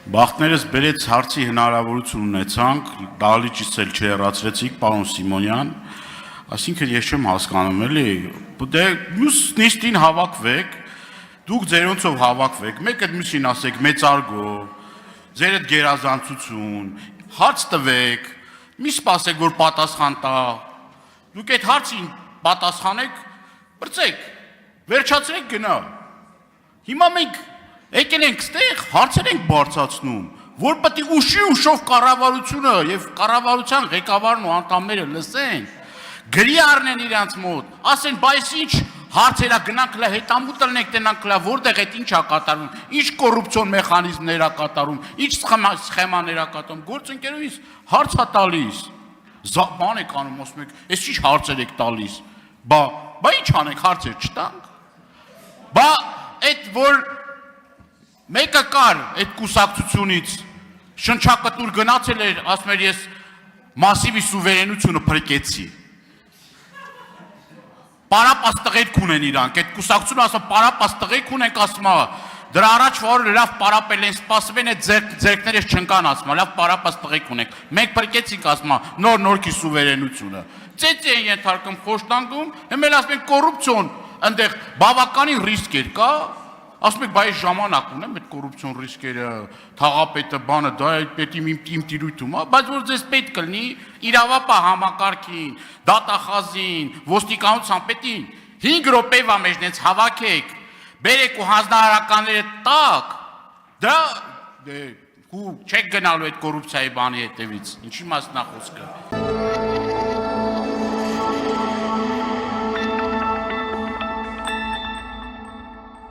Բախտներս բերեց հարցի հնարավորություն ունեցանք, դահլիճից էլ չհեռացրեցիք, պարոն Սիմոնյան, այսինքն ես չեմ հասկանում էլի, դե մյուս նիստին հավաքվեք, դուք ձերոնցով հավաքվեք, մեկ այդ մյուսին ասեք մեծարգո, ձեր այդ գերազանցություն, հարց տվեք, մի սպասեք, որ պատասխան տա, դուք այդ հարցին պատասխանեք, բրծեք, վերջացրեք գնա, հիմա մենք եկել ենք ստեղ, հարցեր ենք բարձրացնում, որ պետք է ուշի ուշով կառավարությունը եւ կառավարության ղեկավարն ու անդամները լսեն, գրի առնեն իրանց մոտ, ասեն, բայց ինչ հարցերա գնանք լա հետամուտ ելնենք տենանք լա, որտեղ այդ ինչ է կատարվում, ինչ կոռուպցիոն մեխանիզմներ է կատարում, ինչ սխեմաներ է կատարում, գործընկերուհիս հարց է տալիս, բան եք անում, ասում եք, այս ինչ հարցեր եք տալիս, բա ինչ անենք, հարցեր չտանք, բա այդ որ մեկը կար այդ կուսակցությունից, շնչակտուր գնացել էր, ասում էր ես մասիվի սուվերենությունը փրկեցի, պարապաս տղեկ ունեն իրանք, այդ կուսակցությունը ասում պարապաս տղեկ ունենք ասում դրա առաջ որ լավ պարապել են, սպասվել են ձերքներս չնկան ասում լավ պարապաս տղեկ ունենք, մենք փրկեցինք ասում նոր-նորքի սուվերենությունը, ծեծի են ենթարկում խոշտանգում, հիմա ասում են կոռուպցիոն, այնտեղ բավականին ռիսկ էր կա, ասում եք, բայց ժամանակ ունեմ այդ կոռուպցիոն ռիսկերը, թաղապետը, բանը, դա պետք է իմ տիրույթում, բայց որ ձեզ պետք կլինի իրավապահ համակարգին, դատախազին, ոստիկանության պետին 5 րոպեվա մեջ նենց հավաքեք, բերեք ու հանձնարարականները տակ, դա չեք գնալու այդ կոռուպցիայի բանի հետևից, ինչի մասն է խոսքը։